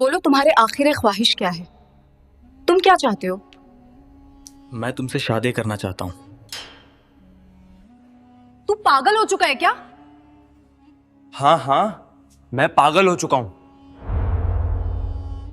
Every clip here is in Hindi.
बोलो तुम्हारे आखिर ख्वाहिश क्या है? तुम क्या चाहते हो? मैं तुमसे शादी करना चाहता हूँ। तू पागल हो चुका है क्या? हाँ, मैं पागल हो चुका हूँ।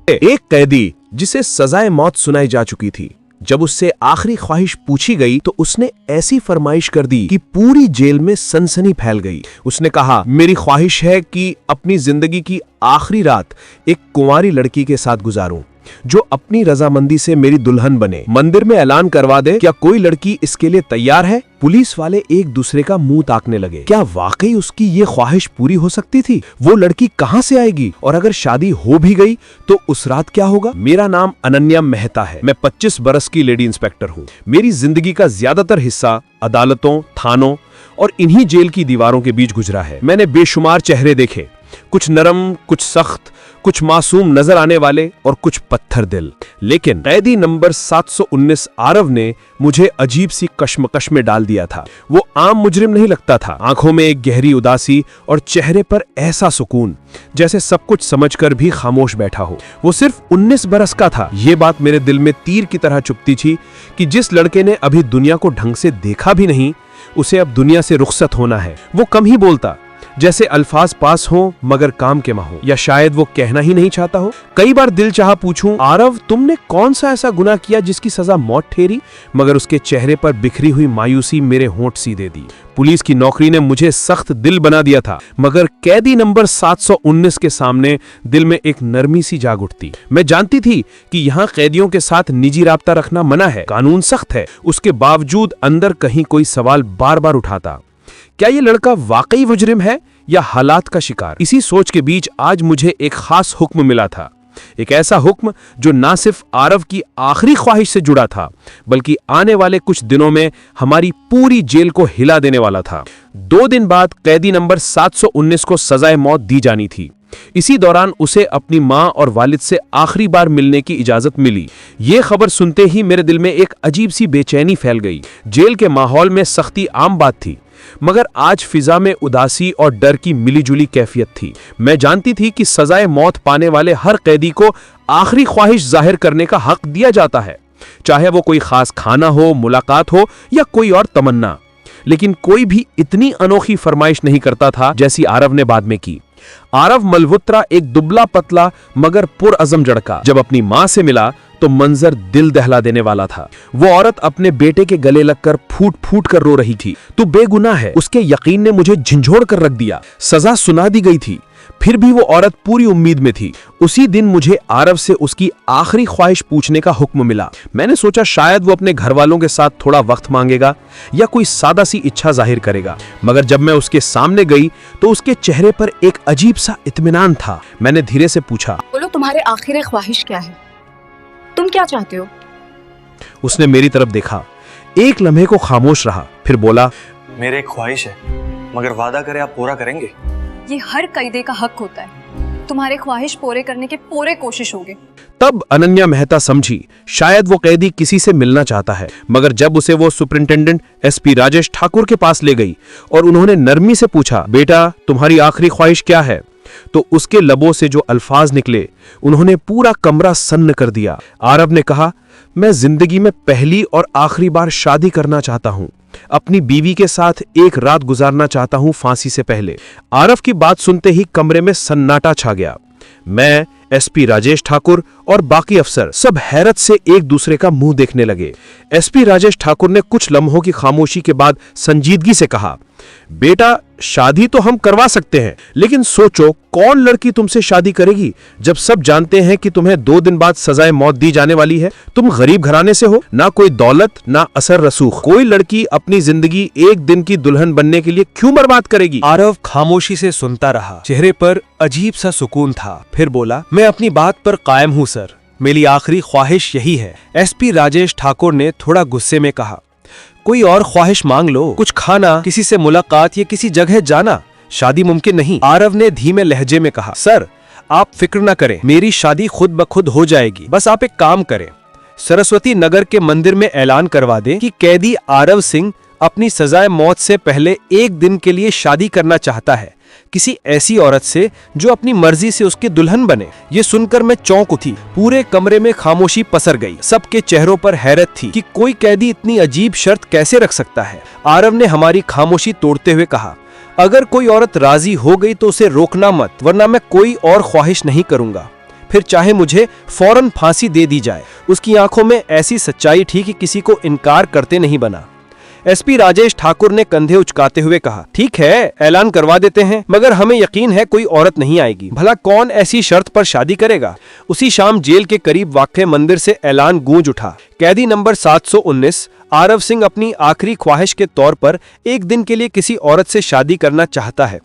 एक कैदी जिसे सजाए मौत सुनाई जा चुकी थी, जब उससे आखिरी ख्वाहिश पूछी गई तो उसने ऐसी फरमाइश कर दी कि पूरी जेल में सनसनी फैल गई। उसने कहा, मेरी ख्वाहिश है कि अपनी जिंदगी की आखिरी रात एक कुंवारी लड़की के साथ गुजारूं जो अपनी रजामंदी से मेरी दुल्हन बने। मंदिर में ऐलान करवा दे, क्या कोई लड़की इसके लिए तैयार है? पुलिस वाले एक दूसरे का मुंह ताकने लगे। क्या वाकई उसकी ये ख्वाहिश पूरी हो सकती थी? वो लड़की कहां से आएगी? और अगर शादी हो भी गई तो उस रात क्या होगा? मेरा नाम अनन्या मेहता है। मैं 25 बरस की लेडी इंस्पेक्टर हूँ। मेरी जिंदगी का ज्यादातर हिस्सा अदालतों, थानों और इन्हीं जेल की दीवारों के बीच गुजरा है। मैंने बेशुमार चेहरे देखे, कुछ नरम, कुछ सख्त, कुछ मासूम नजर आने वाले और कुछ पत्थर दिल। लेकिन कैदी नंबर 719 आरव ने मुझे अजीब सी कश्मकश में डाल दिया था। वो आम मुजरिम नहीं लगता था। आंखों में एक गहरी उदासी और चेहरे पर ऐसा सुकून जैसे सब कुछ समझकर भी खामोश बैठा हो। वो सिर्फ 19 बरस का था। ये बात मेरे दिल में तीर की तरह चुभती थी कि जिस लड़के ने अभी दुनिया को ढंग से देखा भी नहीं, उसे अब दुनिया से रुखसत होना है। वो कम ही बोलता, जैसे अल्फाज पास हो मगर काम के हो, या शायद वो कहना ही नहीं चाहता हो। कई बार दिल चाहा पूछूं, आरव तुमने कौन सा ऐसा गुनाह किया जिसकी सजा मौत ठहरी? मगर उसके चेहरे पर बिखरी हुई मायूसी मेरे होंठ सीधे दी। पुलिस की नौकरी ने मुझे सख्त दिल बना दिया था, मगर कैदी नंबर 719 के सामने दिल में एक नरमी सी जाग उठती। मैं जानती थी कि यहाँ कैदियों के साथ निजी राब्ता रखना मना है, कानून सख्त है। उसके बावजूद अंदर कहीं कोई सवाल बार बार उठाता, क्या ये लड़का वाकई मुजरिम है या हालात का शिकार? इसी सोच के बीच आज मुझे एक खास हुक्म मिला था। एक ऐसा हुक्म जो ना सिर्फ आरव की आखिरी ख्वाहिश से जुड़ा था, बल्कि आने वाले कुछ दिनों में हमारी पूरी जेल को हिला देने वाला था। 2 दिन बाद कैदी नंबर 719 को सजाए मौत दी जानी थी। इसी दौरान उसे अपनी मां और वालिद से आखिरी बार मिलने की इजाजत मिली। ये खबर सुनते ही मेरे दिल में एक अजीब सी बेचैनी फैल गई। जेल के माहौल में सख्ती आम बात थी, मगर आज फिजा में उदासी और डर की मिलीजुली कैफियत थी। मैं जानती थी कि सजाए मौत पाने वाले हर कैदी को आखिरी ख्वाहिश जाहिर करने का हक दिया जाता है, चाहे वो कोई खास खाना हो, मुलाकात हो या कोई और तमन्ना। लेकिन कोई भी इतनी अनोखी फरमाइश नहीं करता था जैसी आरव ने बाद में की। आरव मलहोत्रा एक दुबला पतला मगर पुरअज़म लड़का जब अपनी मां से मिला तो मंजर दिल दहला देने वाला था। वो औरत अपने बेटे के गले लगकर फूट फूट कर रो रही थी। तू बेगुनाह है, उसके यकीन ने मुझे झंझोड़ कर रख दिया। सजा सुना दी गई थी, फिर भी वो औरत पूरी उम्मीद में थी। उसी दिन मुझे आरव से उसकी आखिरी ख्वाहिश पूछने का हुक्म मिला। मैंने सोचा शायद वो अपने घर वालों के साथ थोड़ा वक्त मांगेगा या कोई सादा सी इच्छा जाहिर करेगा, मगर जब मैं उसके सामने गई तो उसके चेहरे पर एक अजीब सा इत्मीनान था। मैंने धीरे से पूछा, बोलो तुम्हारे आखिर ख्वाहिश क्या है? तुम क्या चाहते हो? उसने मेरी तरफ देखा, एक लम्हे को खामोश रहा, फिर बोला, मेरे एक ख्वाहिश है, मगर वादा करे आप पूरा करेंगे? ये हर कैदी का हक होता है। तुम्हारे ख्वाहिश पूरे करने के पूरे कोशिश होंगे। तब अनन्या मेहता समझी शायद वो कैदी किसी से मिलना चाहता है। मगर जब उसे वो सुपरिंटेंडेंट एसपी राजेश ठाकुर के पास ले गई और उन्होंने नरमी से पूछा, बेटा तुम्हारी आखिरी ख्वाहिश क्या है, तो उसके लबों से जो अल्फाज निकले उन्होंने पूरा कमरा सन्न कर दिया। आरव ने कहा, मैं जिंदगी में पहली और आखिरी बार शादी करना चाहता हूं। अपनी बीवी के साथ एक रात गुजारना चाहता हूं फांसी से पहले। आरव की बात सुनते ही कमरे में सन्नाटा छा गया। मैं, एसपी राजेश ठाकुर और बाकी अफसर सब हैरत से एक दूसरे का मुंह देखने लगे। एसपी राजेश ठाकुर ने कुछ लम्हों की खामोशी के बाद संजीदगी से कहा, बेटा शादी तो हम करवा सकते हैं, लेकिन सोचो कौन लड़की तुमसे शादी करेगी जब सब जानते हैं कि तुम्हें 2 दिन बाद सजाए मौत दी जाने वाली है। तुम गरीब घराने से हो, ना कोई दौलत ना असर रसूख। कोई लड़की अपनी जिंदगी एक दिन की दुल्हन बनने के लिए क्यों बर्बाद करेगी? आरव खामोशी से सुनता रहा, चेहरे पर अजीब सा सुकून था। फिर बोला, मैं अपनी बात पर कायम हूँ सर, मेरी आखिरी ख्वाहिश यही है। एसपी राजेश ठाकुर ने थोड़ा गुस्से में कहा, कोई और ख्वाहिश मांग लो, कुछ खाना, किसी से मुलाकात या किसी जगह जाना। शादी मुमकिन नहीं। आरव ने धीमे लहजे में कहा, सर आप फिक्र न करें, मेरी शादी खुद ब खुद हो जाएगी। बस आप एक काम करें, सरस्वती नगर के मंदिर में ऐलान करवा दें कि कैदी आरव सिंह अपनी सजाए मौत से पहले एक दिन के लिए शादी करना चाहता है किसी ऐसी औरत से जो अपनी मर्जी से उसके दुल्हन बने। ये सुनकर मैं चौंक उठी। पूरे कमरे में खामोशी पसर गई। सबके चेहरों पर हैरत थी कि कोई कैदी इतनी अजीब शर्त कैसे रख सकता है। आरव ने हमारी खामोशी तोड़ते हुए कहा, अगर कोई औरत राजी हो गई तो उसे रोकना मत, वरना मैं कोई और ख्वाहिश नहीं करूंगा। फिर चाहे मुझे फौरन फांसी दे दी जाए। उसकी आंखों में ऐसी सच्चाई थी कि किसी को इनकार करते नहीं बना। एसपी राजेश ठाकुर ने कंधे उचकाते हुए कहा, ठीक है, ऐलान करवा देते हैं, मगर हमें यकीन है कोई औरत नहीं आएगी। भला कौन ऐसी शर्त पर शादी करेगा। उसी शाम जेल के करीब वाक़े मंदिर से ऐलान गूंज उठा। कैदी नंबर 719 आरव सिंह अपनी आखिरी ख्वाहिश के तौर पर एक दिन के लिए किसी औरत से शादी करना चाहता है।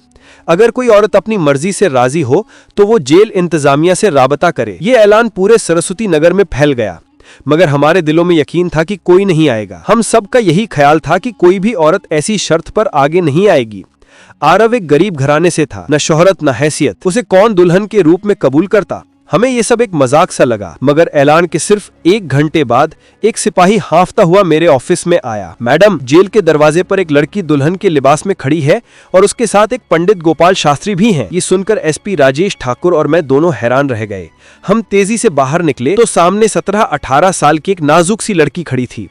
अगर कोई औरत अपनी मर्जी से राजी हो तो वो जेल इंतजामिया से राबता करे। ये ऐलान पूरे सरस्वती नगर में फैल गया, मगर हमारे दिलों में यकीन था कि कोई नहीं आएगा। हम सब का यही ख्याल था कि कोई भी औरत ऐसी शर्त पर आगे नहीं आएगी। आरव एक गरीब घराने से था, न शोहरत न हैसियत। उसे कौन दुल्हन के रूप में कबूल करता। हमें ये सब एक मजाक सा लगा, मगर ऐलान के सिर्फ 1 घंटे बाद एक सिपाही हांफता हुआ मेरे ऑफिस में आया। मैडम, जेल के दरवाजे पर एक लड़की दुल्हन के लिबास में खड़ी है और उसके साथ एक पंडित गोपाल शास्त्री भी हैं। ये सुनकर एसपी राजेश ठाकुर और मैं दोनों हैरान रह गए। हम तेजी से बाहर निकले तो सामने 17-18 साल की एक नाजुक सी लड़की खड़ी थी।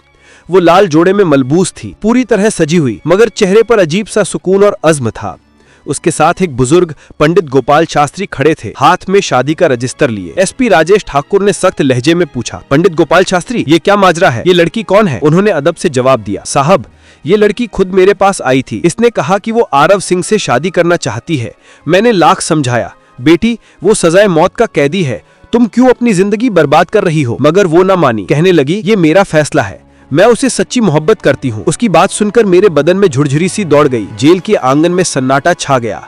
वो लाल जोड़े में मलबूस थी, पूरी तरह सजी हुई, मगर चेहरे पर अजीब सा सुकून और अज़्म था। उसके साथ एक बुजुर्ग पंडित गोपाल शास्त्री खड़े थे, हाथ में शादी का रजिस्टर लिए। एसपी राजेश ठाकुर ने सख्त लहजे में पूछा, पंडित गोपाल शास्त्री, ये क्या माजरा है? ये लड़की कौन है? उन्होंने अदब से जवाब दिया, साहब, ये लड़की खुद मेरे पास आई थी। इसने कहा कि वो आरव सिंह से शादी करना चाहती है। मैंने लाख समझाया, बेटी, वो सजाए मौत का कैदी है, तुम क्यों अपनी जिंदगी बर्बाद कर रही हो? मगर वो न मानी। कहने लगी, ये मेरा फैसला है, मैं उसे सच्ची मोहब्बत करती हूँ। उसकी बात सुनकर मेरे बदन में झुरझुरी सी दौड़ गई। जेल के आंगन में सन्नाटा छा गया।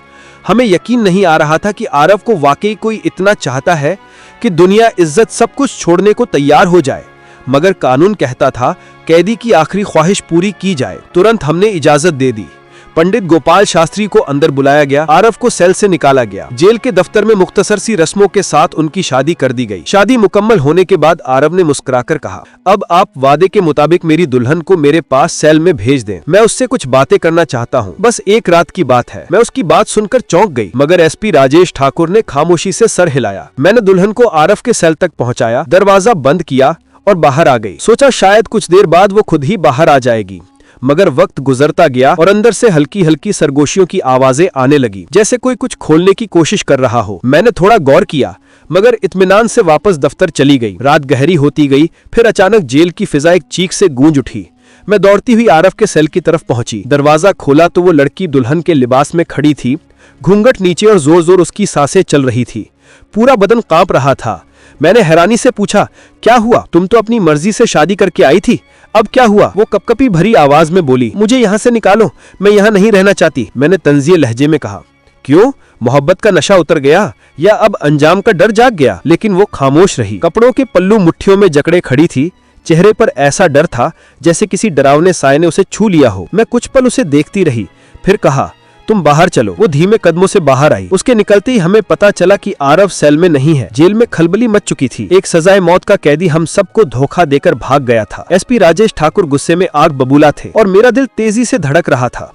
हमें यकीन नहीं आ रहा था कि आरव को वाकई कोई इतना चाहता है कि दुनिया, इज्जत, सब कुछ छोड़ने को तैयार हो जाए। मगर कानून कहता था, कैदी की आखिरी ख्वाहिश पूरी की जाए। तुरंत हमने इजाजत दे दी। पंडित गोपाल शास्त्री को अंदर बुलाया गया। आरव को सेल से निकाला गया। जेल के दफ्तर में मुख्तसर सी रस्मों के साथ उनकी शादी कर दी गई। शादी मुकम्मल होने के बाद आरव ने मुस्कुराकर कहा, अब आप वादे के मुताबिक मेरी दुल्हन को मेरे पास सेल में भेज दें। मैं उससे कुछ बातें करना चाहता हूँ, बस एक रात की बात है। मैं उसकी बात सुनकर चौंक गई, मगर एसपी राजेश ठाकुर ने खामोशी से सर हिलाया। मैंने दुल्हन को आरव के सेल तक पहुँचाया, दरवाजा बंद किया और बाहर आ गई। सोचा शायद कुछ देर बाद वो खुद ही बाहर आ जाएगी, मगर वक्त गुजरता गया और अंदर से हल्की हल्की सरगोशियों की आवाजें आने लगी, जैसे कोई कुछ खोलने की कोशिश कर रहा हो। मैंने थोड़ा गौर किया, मगर इत्मीनान से वापस दफ्तर चली गई। रात गहरी होती गई, फिर अचानक जेल की फिजा एक चीख से गूंज उठी। मैं दौड़ती हुई आरव के सेल की तरफ पहुंची। दरवाजा खोला तो वो लड़की दुल्हन के लिबास में खड़ी थी, घूंघट नीचे और जोर जोर उसकी सांसें चल रही थी। पूरा बदन कांप रहा था। मैंने हैरानी से पूछा, क्या हुआ? तुम तो अपनी मर्जी से शादी करके आई थी, अब क्या हुआ? वो कपकपी भरी आवाज में बोली, मुझे यहाँ से निकालो, मैं यहाँ नहीं रहना चाहती। मैंने तंजिए लहजे में कहा, क्यों? मोहब्बत का नशा उतर गया या अब अंजाम का डर जाग गया? लेकिन वो खामोश रही। कपड़ों के पल्लू मुट्ठियों में जकड़े खड़ी थी। चेहरे पर ऐसा डर था जैसे किसी डरावने साए ने उसे छू लिया हो। मैं कुछ पल उसे देखती रही, फिर कहा, तुम बाहर चलो। वो धीमे कदमों से बाहर आई। उसके निकलते ही हमें पता चला कि आरव सेल में नहीं है। जेल में खलबली मच चुकी थी। एक सजाए मौत का कैदी हम सबको धोखा देकर भाग गया था। एसपी राजेश ठाकुर गुस्से में आग बबूला थे और मेरा दिल तेजी से धड़क रहा था।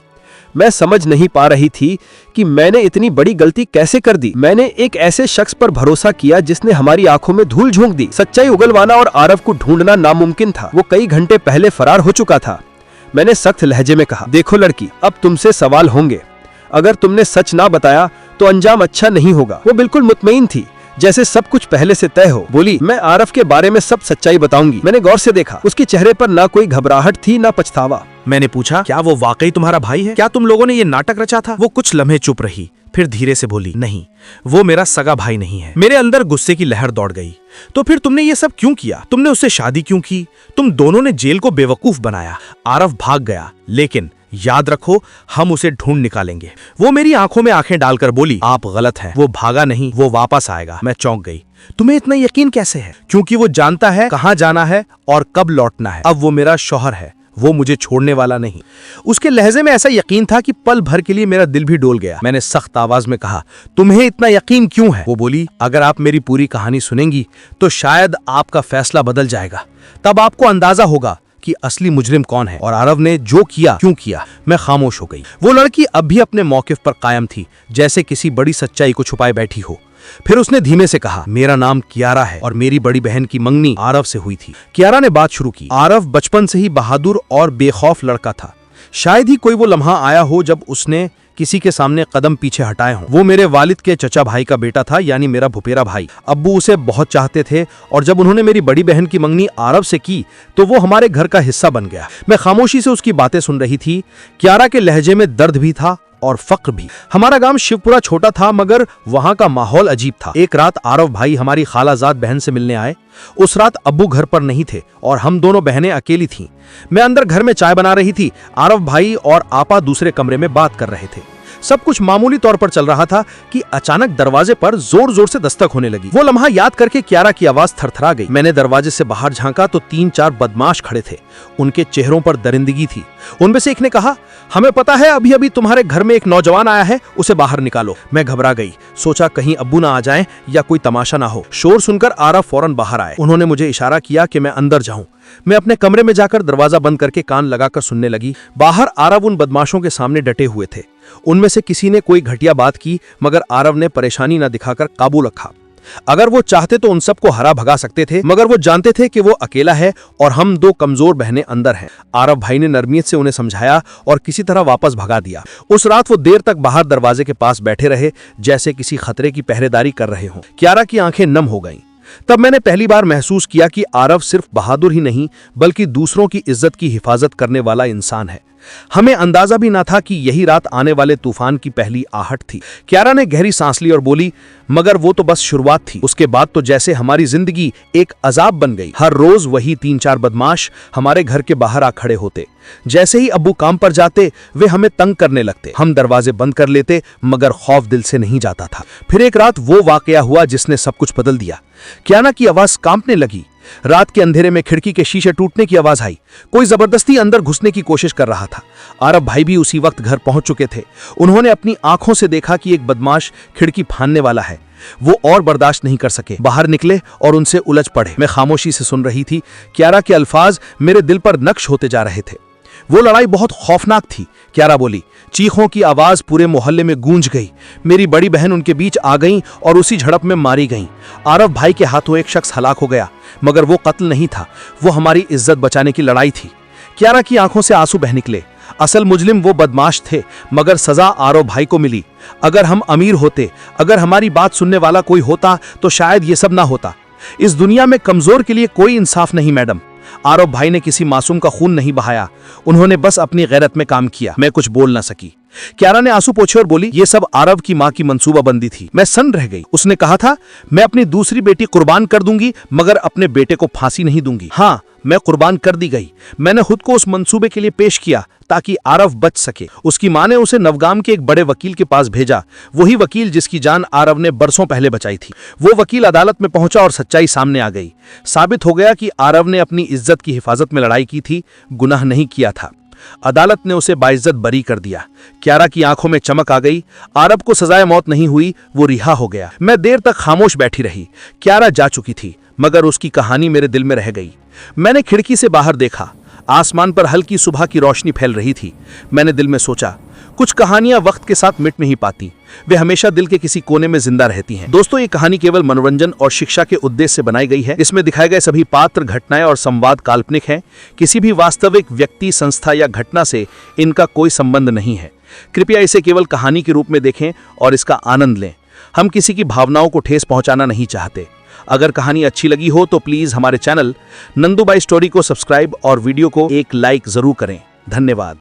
मैं समझ नहीं पा रही थी कि मैंने इतनी बड़ी गलती कैसे कर दी। मैंने एक ऐसे शख्स पर भरोसा किया जिसने हमारी आंखों में धूल झोंक दी। सच्चाई उगलवाना और आरव को ढूंढना नामुमकिन था। वो कई घंटे पहले फरार हो चुका था। मैंने सख्त लहजे में कहा, देखो लड़की, अब तुमसे सवाल होंगे। अगर तुमने सच ना बताया तो अंजाम अच्छा नहीं होगा। वो बिल्कुल मुतमईन थी, जैसे सब कुछ पहले से तय हो। बोली, मैं आरव के बारे में सब सच्चाई बताऊंगी। मैंने गौर से देखा, उसके चेहरे पर ना कोई घबराहट थी ना पछतावा। मैंने पूछा, क्या वो वाकई तुम्हारा भाई है? क्या तुम लोगों ने ये नाटक रचा था? वो कुछ लम्हे चुप रही, फिर धीरे से बोली, नहीं, वो मेरा सगा भाई नहीं है। मेरे अंदर गुस्से की लहर दौड़ गई। तो फिर तुमने ये सब क्यों किया? तुमने उससे शादी क्यों की? तुम दोनों ने जेल को बेवकूफ बनाया। आरव भाग गया, लेकिन याद रखो, हम उसे ढूंढ निकालेंगे। वो मेरी आंखों में आंखें डालकर बोली, आप गलत हैं, वो भागा नहीं, वो वापस आएगा। मैं चौंक गई। तुम्हें इतना यकीन कैसे है? क्योंकि वो जानता है कहां जाना है और कब लौटना है। अब वो मेरा शौहर है, वो मुझे छोड़ने वाला नहीं। उसके लहजे में ऐसा यकीन था कि पल भर के लिए मेरा दिल भी डोल गया। मैंने सख्त आवाज में कहा, तुम्हें इतना यकीन क्यों है? वो बोली, अगर आप मेरी पूरी कहानी सुनेंगी तो शायद आपका फैसला बदल जाएगा। तब आपको अंदाजा होगा कि असली मुजरिम कौन है और आरव ने जो किया क्यों किया। मैं खामोश हो गई। वो लड़की अब भी अपने मौकिफ पर कायम थी, जैसे किसी बड़ी सच्चाई को छुपाए बैठी हो। फिर उसने धीमे से कहा, मेरा नाम कियारा है और मेरी बड़ी बहन की मंगनी आरव से हुई थी। कियारा ने बात शुरू की। आरव बचपन से ही बहादुर और बेखौफ लड़का था। शायद ही कोई वो लम्हा आया हो जब उसने किसी के सामने कदम पीछे हटाए हों। वो मेरे वालिद के चचा भाई का बेटा था, यानी मेरा भुपेरा भाई। अब्बू उसे बहुत चाहते थे और जब उन्होंने मेरी बड़ी बहन की मंगनी आरव से की तो वो हमारे घर का हिस्सा बन गया। मैं खामोशी से उसकी बातें सुन रही थी। कियारा के लहजे में दर्द भी था और फक्र भी। हमारा गांव शिवपुरा छोटा था, मगर वहां का माहौल अजीब था। एक रात आरव भाई हमारी खालाजाद बहन से मिलने आए। उस रात अब्बू घर पर नहीं थे और हम दोनों बहनें अकेली थीं। मैं अंदर घर में चाय बना रही थी। आरव भाई और आपा दूसरे कमरे में बात कर रहे थे। सब कुछ मामूली तौर पर चल रहा था कि अचानक दरवाजे पर जोर जोर से दस्तक होने लगी। वो लम्हा याद करके कियारा की आवाज थरथरा गई। मैंने दरवाजे से बाहर झांका तो 3-4 बदमाश खड़े थे। उनके चेहरों पर दरिंदगी थी। उनमें से एक ने कहा, हमें पता है अभी अभी तुम्हारे घर में एक नौजवान आया है, उसे बाहर निकालो। मैं घबरा गई। सोचा कहीं अब्बू ना आ जाएं या कोई तमाशा ना हो। शोर सुनकर आरव फौरन बाहर आए। उन्होंने मुझे इशारा किया कि मैं अंदर जाऊं। मैं अपने कमरे में जाकर दरवाजा बंद करके कान लगाकर सुनने लगी। बाहर आरव उन बदमाशों के सामने डटे हुए थे। उनमें से किसी ने कोई घटिया बात की, मगर आरव ने परेशानी न दिखाकर काबू रखा। अगर वो चाहते तो उन सबको हरा भगा सकते थे, मगर वो जानते थे कि वो अकेला है और हम 2 कमजोर बहनें अंदर हैं। आरव भाई ने नरमियत से उन्हें समझाया और किसी तरह वापस भगा दिया। उस रात वो देर तक बाहर दरवाजे के पास बैठे रहे, जैसे किसी खतरे की पहरेदारी कर रहे हों। कियारा की आंखें नम हो गईं। तब मैंने पहली बार महसूस किया कि आरव सिर्फ बहादुर ही नहीं, बल्कि दूसरों की इज्जत की हिफाजत करने वाला इंसान है। हमें अंदाजा भी ना था कि यही रात आने वाले तूफान की पहली आहट थी। कियारा ने गहरी सांस ली और बोली, मगर वो तो बस शुरुआत थी। उसके बाद तो जैसे हमारी जिंदगी एक अजाब बन गई। हर रोज वही 3-4 बदमाश हमारे घर के बाहर आ खड़े होते। जैसे ही अब्बू काम पर जाते वे हमें तंग करने लगते। हम दरवाजे बंद कर लेते, मगर खौफ दिल से नहीं जाता था। फिर एक रात वो वाकया हुआ जिसने सब कुछ बदल दिया। कियारा की आवाज कांपने लगी। रात के अंधेरे में खिड़की के शीशे टूटने की आवाज आई। कोई जबरदस्ती अंदर घुसने की कोशिश कर रहा था। आरव भाई भी उसी वक्त घर पहुंच चुके थे। उन्होंने अपनी आंखों से देखा कि एक बदमाश खिड़की फाड़ने वाला है। वो और बर्दाश्त नहीं कर सके, बाहर निकले और उनसे उलझ पड़े। मैं खामोशी से सुन रही थी। कियारा के अल्फाज मेरे दिल पर नक्श होते जा रहे थे। वो लड़ाई बहुत खौफनाक थी। कियारा बोली। चीखों की आवाज पूरे मोहल्ले में गूंज गई। मेरी बड़ी बहन उनके बीच आ गई और उसी झड़प में मारी गईं। आरव भाई के हाथों एक शख्स हलाक हो गया, मगर वो कत्ल नहीं था, वो हमारी इज्जत बचाने की लड़ाई थी। कियारा की आंखों से आंसू बह निकले। असल मुजरिम वो बदमाश थे, मगर सजा आरव भाई को मिली। अगर हम अमीर होते, अगर हमारी बात सुनने वाला कोई होता, तो शायद ये सब ना होता। इस दुनिया में कमजोर के लिए कोई इंसाफ नहीं मैडम। आरव भाई ने किसी मासूम का खून नहीं बहाया, उन्होंने बस अपनी गैरत में काम किया। मैं कुछ बोल ना सकी। कियारा ने आंसू पोंछे और बोली, ये सब आरव की मां की मंसूबाबंदी थी। मैं सन्न रह गई। उसने कहा था, मैं अपनी दूसरी बेटी कुर्बान कर दूंगी, मगर अपने बेटे को फांसी नहीं दूंगी। हाँ, मैं कुर्बान कर दी गई। मैंने खुद को उस मंसूबे के लिए पेश किया ताकि आरव बच सके। उसकी मां ने उसे नवगाम के एक बड़े वकील के पास भेजा, वही वकील जिसकी जान आरव ने बरसों पहले बचाई थी। वो वकील अदालत में पहुंचा और सच्चाई सामने आ गई। साबित हो गया कि आरव ने अपनी इज्जत की हिफाजत में लड़ाई की थी, गुनाह नहीं किया था। अदालत ने उसे बाइज्जत बरी कर दिया। कियारा की आंखों में चमक आ गई। आरव को सजाए मौत नहीं हुई, वो रिहा हो गया। मैं देर तक खामोश बैठी रही। कियारा जा चुकी थी, मगर उसकी कहानी मेरे दिल में रह गई। मैंने खिड़की से बाहर देखा। आसमान पर हल्की सुबह की रोशनी फैल रही थी। मैंने दिल में सोचा, कुछ कहानियां वक्त के साथ मिट नहीं पाती, वे हमेशा दिल के किसी कोने में जिंदा रहती हैं। दोस्तों, ये कहानी केवल मनोरंजन और शिक्षा के उद्देश्य से बनाई गई है। इसमें दिखाए गए सभी पात्र, घटनाएं और संवाद काल्पनिक हैं। किसी भी वास्तविक व्यक्ति, संस्था या घटना से इनका कोई संबंध नहीं है। कृपया इसे केवल कहानी के रूप में देखें और इसका आनंद लें। हम किसी की भावनाओं को ठेस पहुंचाना नहीं चाहते। अगर कहानी अच्छी लगी हो तो प्लीज हमारे चैनल नंदू बाई स्टोरी को सब्सक्राइब और वीडियो को एक लाइक जरूर करें। धन्यवाद।